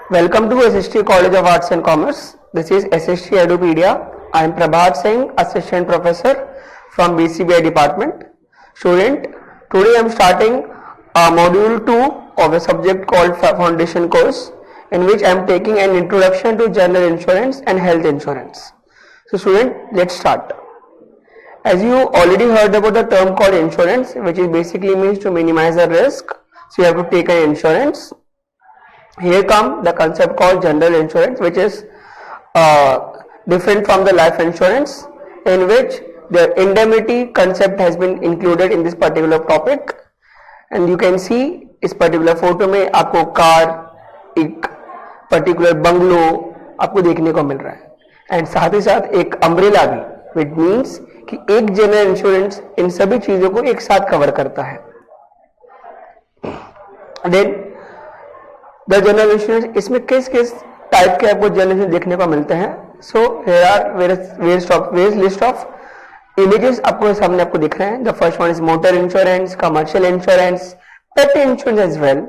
Welcome to SST College of Arts and Commerce. This is SST Edupedia. I am Prabhat Singh, Assistant Professor from BCBI Department. Student, today I am starting Module 2 of a subject called Foundation Course, in which I am taking an introduction to general insurance and health insurance. So student, let's start. As you already heard about the term called insurance, which is basically means to minimize the risk. So you have to take an insurance. Here come the concept called general insurance, which is different from the life insurance, in which the indemnity concept has been included in this particular topic. And you can see इस particular photo में आपको car, एक particular bungalow आपको देखने को मिल रहा है, and साथ ही साथ एक अम्ब्रेला भी, which means कि एक जनरल इंश्योरेंस इन सभी चीजों को एक साथ कवर करता है. Then द जनरल इंश्योरेंस, इसमें किस किस टाइप के आपको जनरल इंश्योरेंस देखने को मिलते हैं. So here are various list of images आपको सामने आपको दिख रहे हैं. The first one is motor insurance, commercial insurance, pet insurance as well,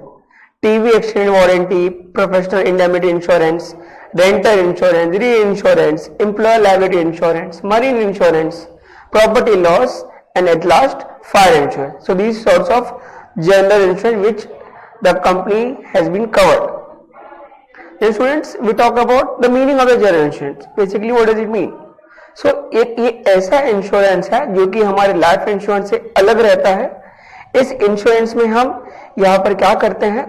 TV extended warranty, professional indemnity insurance, rental insurance, re insurance, employer liability insurance, marine insurance, property loss, and at last fire insurance. So these sorts of general insurance which the company has been covered. Then students, we talk about the meaning of the general insurance. Basically what does it mean? So एक ये ऐसा insurance है जो कि हमारे life insurance से अलग रहता है. इस इंश्योरेंस में हम यहाँ पर क्या करते हैं,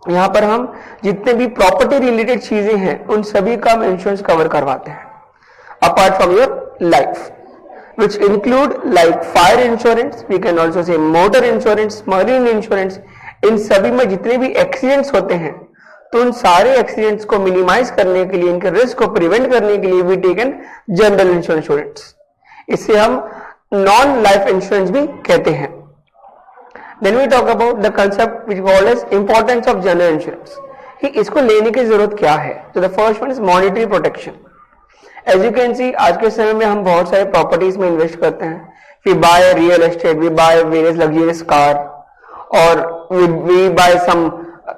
यहाँ पर हम जितने भी प्रॉपर्टी रिलेटेड चीजें हैं उन सभी का हम इंश्योरेंस कवर करवाते हैं, apart from your life, which include like fire insurance, we can also say motor insurance, marine insurance. इन सभी में जितने भी एक्सीडेंट्स होते हैं तो उन सारे एक्सीडेंट्स को मिनिमाइज करने के लिए, इनके रिस्क को प्रिवेंट करने के लिए वी टेकन जनरल इंश्योरेंस. इसे हम नॉन लाइफ इंश्योरेंस भी कहते हैं. Then we talk about the concept which called as importance of general insurance, कि इसको लेने की जरूरत क्या है. तो the first one is monetary protection. As you can see, आज के समय में हम बहुत सारे प्रॉपर्टीज में इन्वेस्ट करते हैं. We buy real estate, we buy various luxurious car, और we buy some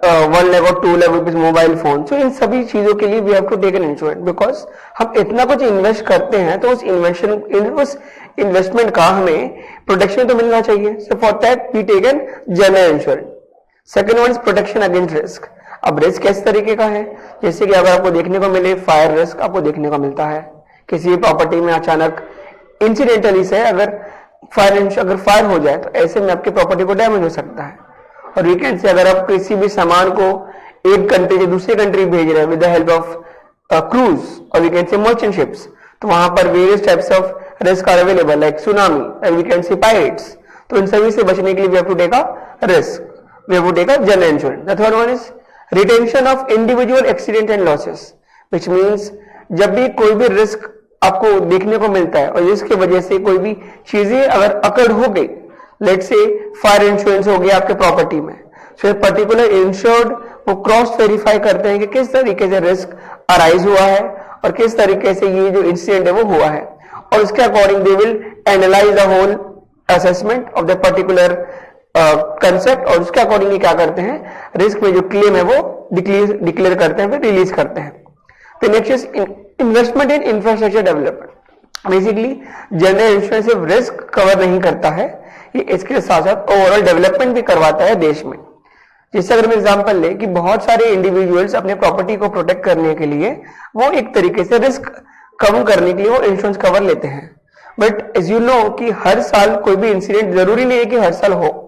1 lakh or 2 lakh rupees mobile phone. So इन सभी चीजों के लिए we have to take an insurance, because हम इतना कुछ इन्वेस्ट करते हैं तो उस इन्वेस्टमेंट का हमें प्रोटेक्शन तो मिलना चाहिए. So for that we take an general insurance. Second one is protection against risk. अब रिस्क किस तरीके का है, जैसे कि अगर आपको देखने को मिले फायर रिस्क आपको देखने को मिलता है. किसी भी प्रॉपर्टी में अचानक इंसिडेंटली से अगर फायर हो जाए तो ऐसे में आपकी प्रॉपर्टी को डैमेज हो सकता है. और वी कैन से अगर आप किसी भी सामान को एक कंट्री से दूसरी कंट्री भेज रहे हैं with the help of cruise और we can say merchant ships, तो वहां पर various types of risk are available like tsunami and we can say pirates. तो इन सभी से बचने के लिए we have to take a risk, we have to take a general insurance. The third one is retention of individual accident and losses, which means जब भी कोई भी रिस्क आपको देखने को मिलता है और जिसकी वजह से कोई भी चीजें अगर अकड़ हो गई, लेट्स से फायर इंश्योरेंस हो गया आपके प्रॉपर्टी में, सो पर्टिकुलर इंश्योर्ड वो क्रॉस वेरीफाई करते हैं कि किस तरीके से रिस्क अराइज हुआ है और किस तरीके से ये जो इंसिडेंट है वो हुआ है, और उसके according they will analyse the whole assessment of the particular concept, और उसके अकॉर्डिंग क्या करते हैं, रिस्क में जो क्लेम है वो डिक्लेयर करते हैं, फिर रिलीज करते हैं. तो next is investment in infrastructure development. Basically general insurance सिर्फ रिस्क कवर नहीं करता है, ये इसके साथ साथ ओवरऑल डेवलपमेंट भी करवाता है देश में. जैसे अगर मैं एग्जांपल ले कि बहुत सारे इंडिविजुअल्स अपने प्रॉपर्टी को प्रोटेक्ट करने के लिए वो एक तरीके से रिस्क कम करने के लिए वो इंश्योरेंस कवर लेते हैं. बट एज यू नो कि हर साल कोई भी इंसिडेंट जरूरी नहीं है कि हर साल हो,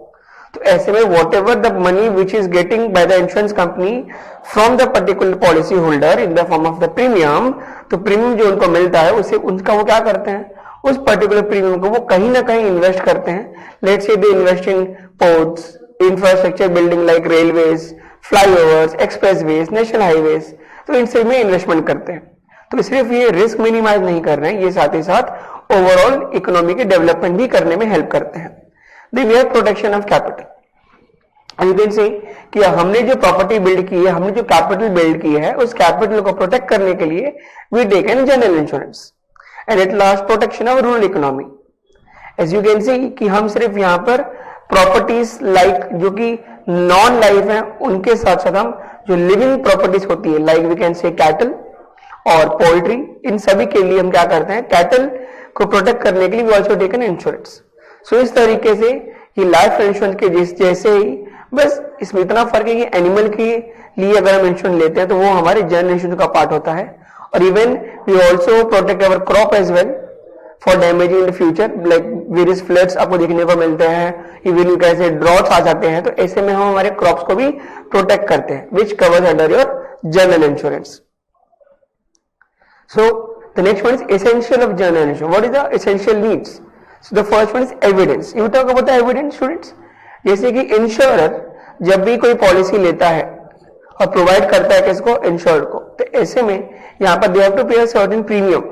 तो ऐसे में what ever the money which is getting by the insurance company from the particular policy holder in the form of the premium, तो प्रीमियम जो उनको मिलता है उसे उनका वो क्या करते हैं, उस पर्टिकुलर प्रीमियम को वो कहीं ना कहीं इन्वेस्ट करते हैं. Let's say they invest in ports, infrastructure building like railways, flyovers, expressways, national highways, तो इन सब में इन्वेस्टमेंट करते हैं. तो सिर्फ ये रिस्क मिनिमाइज नहीं कर रहे हैं, ये साथ ही साथ ओवरऑल इकोनॉमी के डेवलपमेंट भी करने में हेल्प करते हैं. Then we have protection of capital. And you can say कि हमने जो प्रॉपर्टी बिल्ड की है, हमने जो कैपिटल बिल्ड की है, उस कैपिटल को प्रोटेक्ट करने के लिए we take an general insurance. And at last protection of rural economy. As you can see कि हम सिर्फ यहाँ पर प्रॉपर्टीज लाइक जो कि नॉन लाइफ है उनके साथ साथ हम जो लिविंग प्रॉपर्टीज होती है like we can say cattle और पोल्ट्री, इन सभी के लिए हम क्या करते हैं, कैटल को प्रोटेक्ट करने के लिए वी ऑल्सो टेकन इंश्योरेंस। सो इस तरीके से ये लाइफ इंश्योरेंस के जैसे ही, बस इसमें इतना फर्क है कि एनिमल के लिए अगर हम इंश्योरेंस लेते हैं तो वो हमारे जनरल इंश्योरेंस का पार्ट होता है। और even we also protect our crop as well for damage in the future, like various floods आपको देखने को मिलते हैं, इवन कैसे ड्रॉट्स आ जाते हैं, तो ऐसे में हम हमारे क्रॉप्स को भी प्रोटेक्ट करते हैं, which covers under your general insurance. So the next one is essential of general insurance. What is the essential needs? So the first one is evidence. You talk about the evidence, students. जैसे कि insurer जब भी कोई policy लेता है और provide करता है किसको, इंश्योर्ड को, तो ऐसे में यहाँ पर दे have to pay a certain premium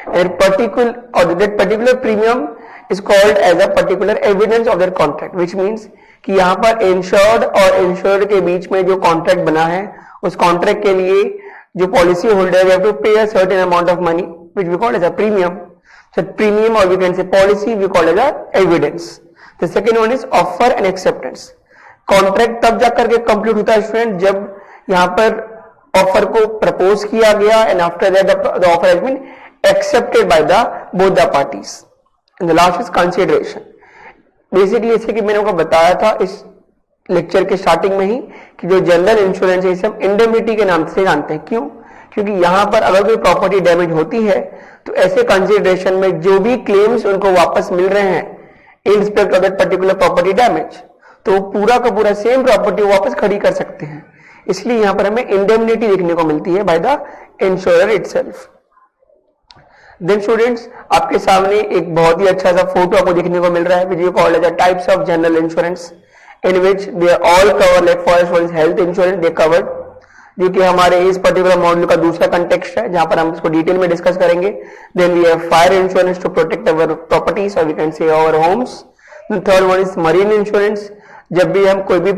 and particular और that particular premium is called as a particular evidence of their contract, which means कि यहाँ पर इंश्योर्ड और इंश्योर्ड के बीच में जो कॉन्ट्रैक्ट बना है उस कॉन्ट्रैक्ट के लिए जो policy holder have to pay a certain amount of money which we call as a premium. So premium or we can say policy we call as a evidence. The second one is offer and acceptance. Contract तब जाकर के complete होता है student जब यहाँ पर offer को propose किया गया and after that the offer has been accepted by the both the parties. And the last is consideration. Basically जैसे कि मैंने आपको बताया था इस लेक्चर के स्टार्टिंग में ही कि जो जनरल इंश्योरेंस है इसे हम इंडेमनिटी के नाम से जानते हैं. क्यों? क्योंकि यहां पर अगर कोई प्रॉपर्टी डैमेज होती है तो ऐसे कंसीडरेशन में जो भी क्लेम्स उनको वापस मिल रहे हैं in respect of that particular property damage, तो पूरा का पूरा सेम प्रॉपर्टी वापस खड़ी कर सकते हैं. इसलिए यहां पर हमें इंडेमनिटी देखने को मिलती है by the insurer itself. Then students आपके सामने एक बहुत ही अच्छा सा फोटो आपको देखने को मिल रहा है, which we call as the types of general insurance in which they all cover, like first one is health insurance they covered, जो कि हमारे इस पर्टिकुलर मॉड्यूल का दूसरा कंटेक्स्ट है जहां पर हम इसको डिटेल में डिस्कस करेंगे. Then we have fire insurance to protect our properties और we can say our homes. Third one is marine insurance. जब भी हम कोई भी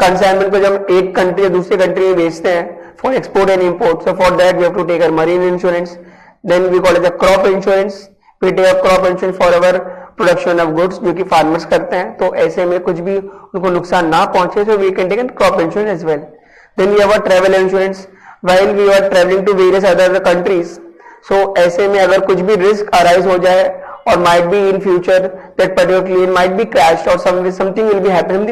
कंसाइनमेंट को जब एक कंट्री या दूसरे कंट्री में बेचते हैं for export and import, so for that we have to take our marine insurance. Then we call it a crop insurance. We take crop insurance for our production of goods जो कि farmers करते हैं, तो ऐसे में कुछ भी उनको नुकसान ना पहुंचे, so we can take crop insurance as well. Then we have a travel insurance while we are traveling to various other countries. So ऐसे में अगर कुछ भी रिस्क अराइज हो जाए और might be in future that particular plane might be crashed or something will be happen,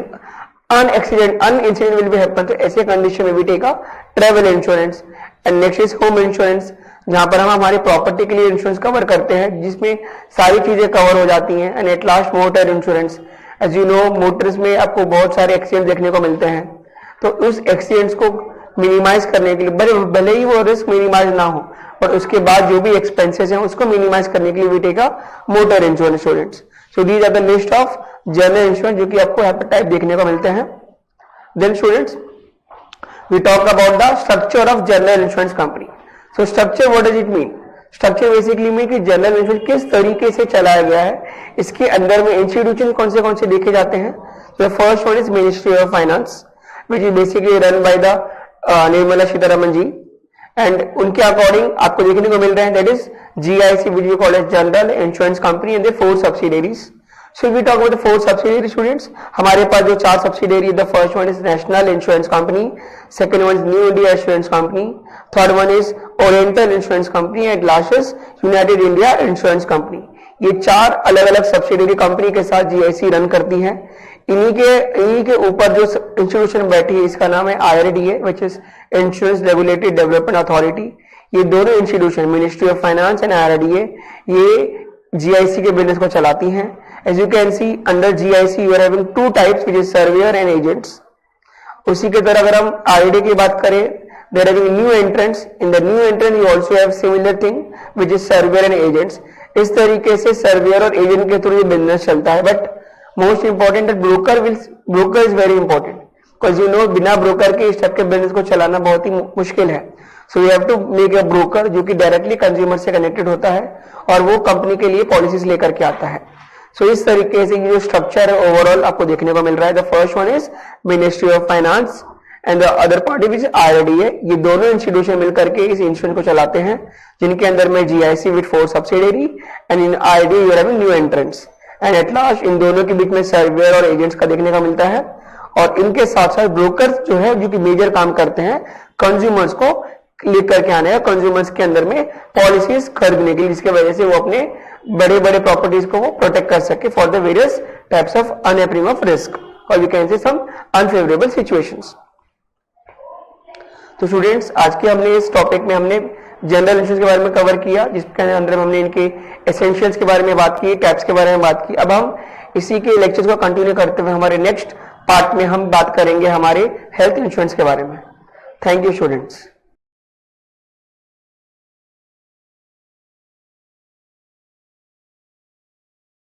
incident will be happen, तो ऐसे कंडीशन में भी take a travel insurance. And next is home insurance जहां पर हम हमारी प्रॉपर्टी के लिए इंश्योरेंस कवर करते हैं जिसमें सारी चीजें कवर हो जाती हैं. And at last motor insurance. As you know motors में आपको बहुत सारे एक्सीडेंट देखने को मिलते हैं, तो उस एक्सीडेंट्स को मिनिमाइज करने के लिए भले ही वो रिस्क मिनिमाइज ना हो और उसके बाद जो भी एक्सपेंसेस हैं उसको मिनिमाइज करने के लिए भी take a motor insurance students. So these are the list of general insurance जो कि आपको यहाँ पर टाइप देखने को मिलते हैं. Then students we talk about the structure of general insurance company. So structure what does it mean? Structure basically mean कि जनरल इंश्योरेंस किस तरीके से चलाया गया है, इसके अंदर में इंस्टीट्यूशन कौन से देखे जाते हैं. The first one is ministry of finance which is basically run by the Nirmala Sitharaman ji, and उनके अकॉर्डिंग आपको देखने को मिल रहे हैं that is GIC which we call as general insurance company and the 4 subsidiaries. So we talk about the 4 subsidiary students. हमारे पास जो 4 subsidiary, the first one is national insurance company, second one is new India insurance company, third one is oriental insurance company and last is United India insurance company. ये 4 अलग अलग subsidiary company के साथ GIC run करती है. इन्हीं के ऊपर जो इंस्टीट्यूशन बैठी है इसका नाम है IRDA which is insurance regulatory development authority. ये दोनों institution ministry of finance and IRDA ये GIC के बिजनेस को चलाती हैं. As you can see under GIC you are having 2 types which is surveyor and agents. उसी के तरह अगर हम IRDA की बात करें there are new entrants. In the new entrant you also have similar thing which is surveyor and agents. इस तरीके से सर्वेयर और एजेंट के थ्रू ये बिजनेस चलता है. But most important broker is very important because you know बिना broker के इस टाइप के बिजनेस को चलाना बहुत ही मुश्किल है. So you have to make a broker जो कि डायरेक्टली कंज्यूमर से कनेक्टेड होता है और वो कंपनी के लिए पॉलिसीज लेकर के आता है. सो इस तरीके से ये जो स्ट्रक्चर है ओवरऑल आपको देखने को मिल रहा है. The first one is ministry of finance and the other party which IRDA. ये दोनों इंस्टीट्यूशन मिलकर के इस इंश्योरेंस को चलाते हैं जिनके अंदर में GIC with 4 subsidiary and in IRDA you have new entrants. And at last in दोनों के बीच में सर्वेयर और एजेंट्स का देखने का मिलता है. और इनके साथ साथ ब्रोकर्स जो है जो कि मेजर काम करते हैं कंज्यूमर्स को लेकर के आने का, कंज्यूमर्स के अंदर में पॉलिसीज खरीदने के लिए, जिसके वजह से वो अपने बड़े बड़े प्रॉपर्टीज को वो प्रोटेक्ट कर सके for the various types of अनएप्रीम ऑफ रिस्क और we can say some unfavourable situations. तो स्टूडेंट्स, आज के हमने इस टॉपिक में हमने जनरल इंश्योरेंस के बारे में कवर किया, जिसके अंदर हमने इनके एसेंशियल्स के बारे में बात की, टाइप्स के बारे में बात की। अब हम इसी के लेक्चर्स को कंटिन्यू करते हुए हमारे नेक्स्ट पार्ट में हम बात करेंगे हमारे हेल्थ इंश्योरेंस के बारे में। Thank you students.